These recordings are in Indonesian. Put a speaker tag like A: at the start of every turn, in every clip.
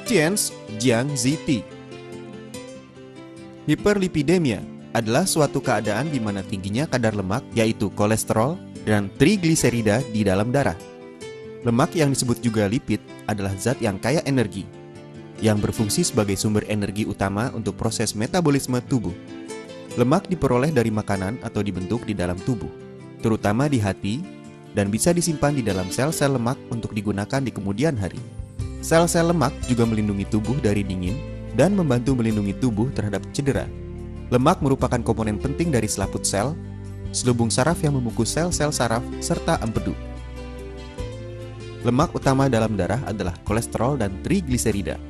A: Tian's Jiang Ziti. Hiperlipidemia adalah suatu keadaan di mana tingginya kadar lemak, yaitu kolesterol dan trigliserida di dalam darah. Lemak yang disebut juga lipid adalah zat yang kaya energi, yang berfungsi sebagai sumber energi utama untuk proses metabolisme tubuh. Lemak diperoleh dari makanan atau dibentuk di dalam tubuh, terutama di hati, dan bisa disimpan di dalam sel-sel lemak untuk digunakan di kemudian hari. Sel-sel lemak juga melindungi tubuh dari dingin dan membantu melindungi tubuh terhadap cedera. Lemak merupakan komponen penting dari selaput sel, selubung saraf yang membungkus sel-sel saraf, serta empedu. Lemak utama dalam darah adalah kolesterol dan trigliserida.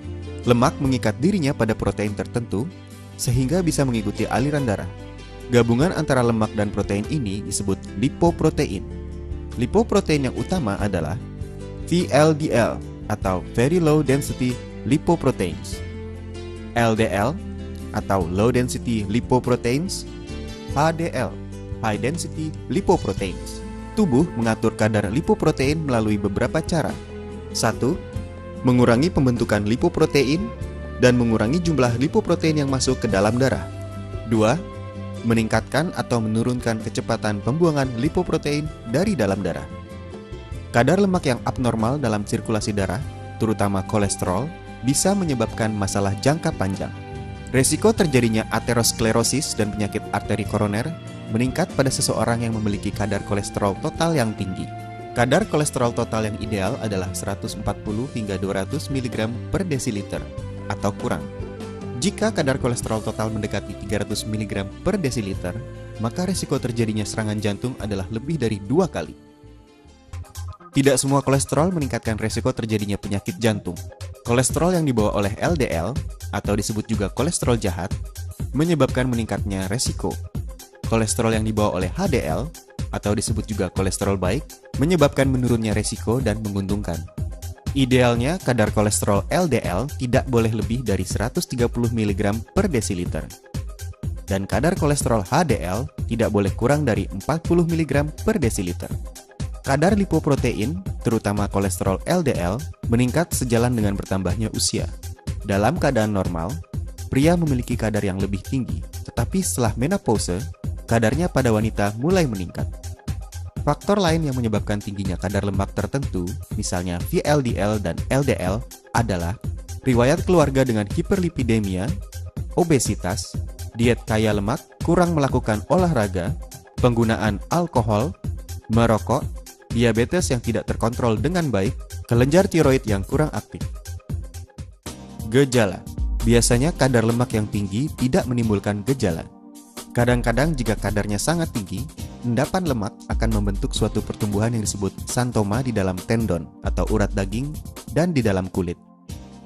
A: Lemak mengikat dirinya pada protein tertentu, sehingga bisa mengikuti aliran darah. Gabungan antara lemak dan protein ini disebut lipoprotein. Lipoprotein yang utama adalah VLDL atau Very Low Density Lipoproteins, LDL atau Low Density Lipoproteins, HDL, High Density Lipoproteins. Tubuh mengatur kadar lipoprotein melalui beberapa cara. 1. Mengurangi pembentukan lipoprotein dan mengurangi jumlah lipoprotein yang masuk ke dalam darah. 2. Meningkatkan atau menurunkan kecepatan pembuangan lipoprotein dari dalam darah. Kadar lemak yang abnormal dalam sirkulasi darah, terutama kolesterol, bisa menyebabkan masalah jangka panjang. Resiko terjadinya aterosklerosis dan penyakit arteri koroner meningkat pada seseorang yang memiliki kadar kolesterol total yang tinggi. Kadar kolesterol total yang ideal adalah 140 hingga 200 mg per desiliter atau kurang. Jika kadar kolesterol total mendekati 300 mg per desiliter, maka resiko terjadinya serangan jantung adalah lebih dari 2 kali. Tidak semua kolesterol meningkatkan resiko terjadinya penyakit jantung. Kolesterol yang dibawa oleh LDL, atau disebut juga kolesterol jahat, menyebabkan meningkatnya resiko. Kolesterol yang dibawa oleh HDL, atau disebut juga kolesterol baik, menyebabkan menurunnya resiko dan menguntungkan. Idealnya, kadar kolesterol LDL tidak boleh lebih dari 130 mg per desiliter. Dan kadar kolesterol HDL tidak boleh kurang dari 40 mg per desiliter. Kadar lipoprotein, terutama kolesterol LDL, meningkat sejalan dengan bertambahnya usia. Dalam keadaan normal, pria memiliki kadar yang lebih tinggi, tetapi setelah menopause, kadarnya pada wanita mulai meningkat. Faktor lain yang menyebabkan tingginya kadar lemak tertentu, misalnya VLDL dan LDL, adalah riwayat keluarga dengan hiperlipidemia, obesitas, diet kaya lemak, kurang melakukan olahraga, penggunaan alkohol, merokok, diabetes yang tidak terkontrol dengan baik, kelenjar tiroid yang kurang aktif. Gejala. Biasanya kadar lemak yang tinggi tidak menimbulkan gejala. Kadang-kadang jika kadarnya sangat tinggi, endapan lemak akan membentuk suatu pertumbuhan yang disebut xanthoma di dalam tendon atau urat daging dan di dalam kulit.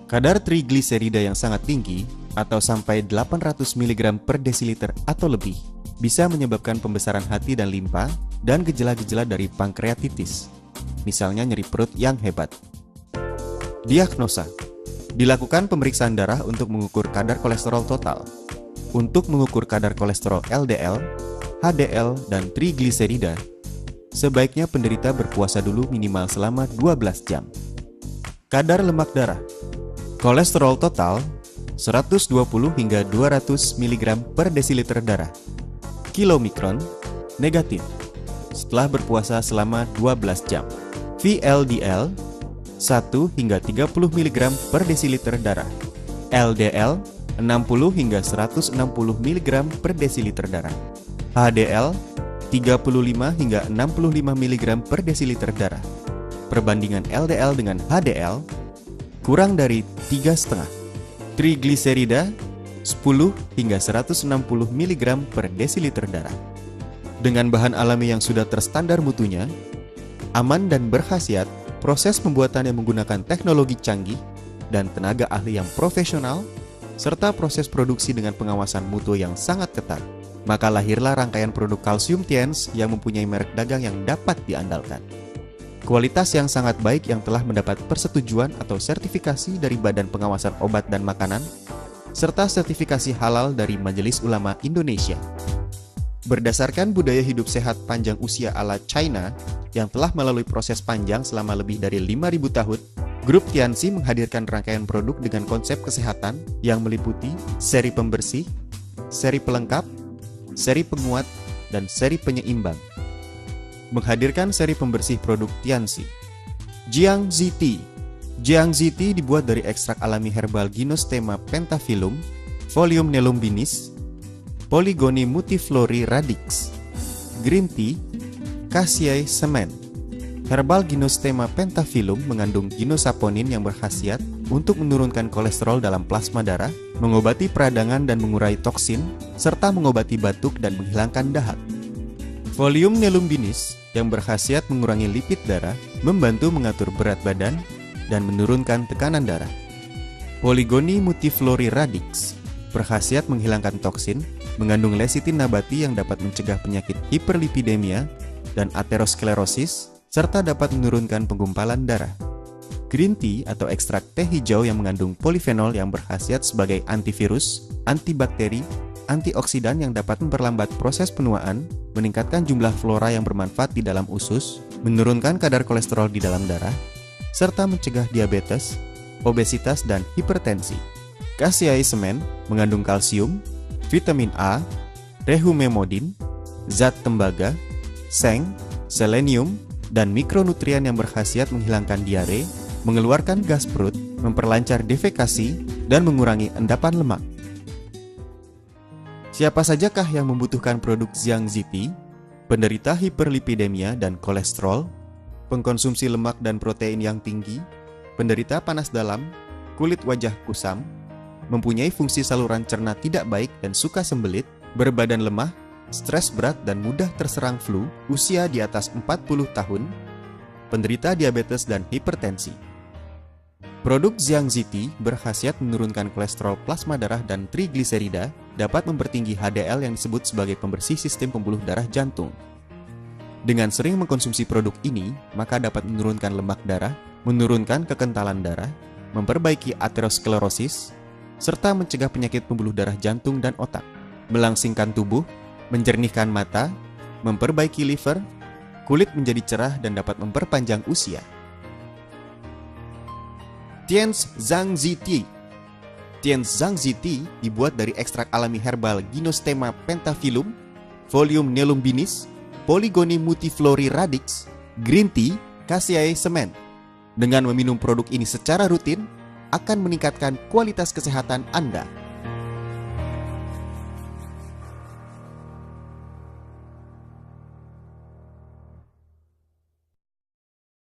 A: Kadar trigliserida yang sangat tinggi atau sampai 800 mg per desiliter atau lebih bisa menyebabkan pembesaran hati dan limpa dan gejala-gejala dari pankreatitis, misalnya nyeri perut yang hebat. Diagnosa. Dilakukan pemeriksaan darah untuk mengukur kadar kolesterol total. Untuk mengukur kadar kolesterol LDL, HDL, dan trigliserida, sebaiknya penderita berpuasa dulu minimal selama 12 jam. Kadar lemak darah. Kolesterol total 120 hingga 200 mg per desiliter darah. Kilomikron, negatif. Setelah berpuasa selama 12 jam. VLDL 1 hingga 30 mg per desiliter darah. LDL 60 hingga 160 mg per desiliter darah. HDL 35 hingga 65 mg per desiliter darah. Perbandingan LDL dengan HDL kurang dari 3,5. Trigliserida 10 hingga 160 mg per desiliter darah. Dengan bahan alami yang sudah terstandar mutunya, aman dan berkhasiat, proses pembuatan yang menggunakan teknologi canggih dan tenaga ahli yang profesional, serta proses produksi dengan pengawasan mutu yang sangat ketat, maka lahirlah rangkaian produk kalsium Tian's yang mempunyai merek dagang yang dapat diandalkan. Kualitas yang sangat baik yang telah mendapat persetujuan atau sertifikasi dari Badan Pengawasan Obat dan Makanan, serta sertifikasi halal dari Majelis Ulama Indonesia. Berdasarkan budaya hidup sehat panjang usia ala China yang telah melalui proses panjang selama lebih dari 5.000 tahun, Grup Tianxi menghadirkan rangkaian produk dengan konsep kesehatan yang meliputi seri pembersih, seri pelengkap, seri penguat, dan seri penyeimbang. Menghadirkan seri pembersih produk Tianxi. Jiangxi Tea. Jiangxi Tea dibuat dari ekstrak alami herbal Ginosterma pentaphyllum, Folium nelumbinis, Polygonia multiflori radix, green tea, Cassia semen. Herbal Ginosterma pentaphyllum mengandung ginosaponin yang berkhasiat untuk menurunkan kolesterol dalam plasma darah, mengobati peradangan dan mengurai toksin, serta mengobati batuk dan menghilangkan dahak. Folium nelumbinis yang berkhasiat mengurangi lipid darah, membantu mengatur berat badan, dan menurunkan tekanan darah. Polygonia multiflori radix berkhasiat menghilangkan toksin, mengandung lecitin nabati yang dapat mencegah penyakit hiperlipidemia dan aterosklerosis, serta dapat menurunkan penggumpalan darah. Green tea atau ekstrak teh hijau yang mengandung polifenol yang berkhasiat sebagai antivirus, antibakteri, antioksidan yang dapat memperlambat proses penuaan, meningkatkan jumlah flora yang bermanfaat di dalam usus, menurunkan kadar kolesterol di dalam darah, serta mencegah diabetes, obesitas, dan hipertensi. Cassia semen mengandung kalsium, vitamin A, rehumemodin, zat tembaga, seng, selenium, dan mikronutrien yang berkhasiat menghilangkan diare, mengeluarkan gas perut, memperlancar defekasi, dan mengurangi endapan lemak. Siapa sajakah yang membutuhkan produk Jiangxi Tea? Penderita hiperlipidemia dan kolesterol, pengkonsumsi lemak dan protein yang tinggi, penderita panas dalam, kulit wajah kusam, mempunyai fungsi saluran cerna tidak baik dan suka sembelit, berbadan lemah, stres berat dan mudah terserang flu, usia di atas 40 tahun, penderita diabetes dan hipertensi. Produk Jiangxi Tea berkhasiat menurunkan kolesterol plasma darah dan trigliserida, dapat mempertinggi HDL yang disebut sebagai pembersih sistem pembuluh darah jantung. Dengan sering mengkonsumsi produk ini, maka dapat menurunkan lemak darah, menurunkan kekentalan darah, memperbaiki aterosklerosis, serta mencegah penyakit pembuluh darah jantung dan otak, melangsingkan tubuh, menjernihkan mata, memperbaiki liver, kulit menjadi cerah dan dapat memperpanjang usia. Tianxi Tea. Tianxi Tea dibuat dari ekstrak alami herbal Ginosterma pentaphyllum, Folium nelumbinis, Polygonia multiflori radix, green tea, Cassia semen. Dengan meminum produk ini secara rutin, akan meningkatkan kualitas kesehatan Anda.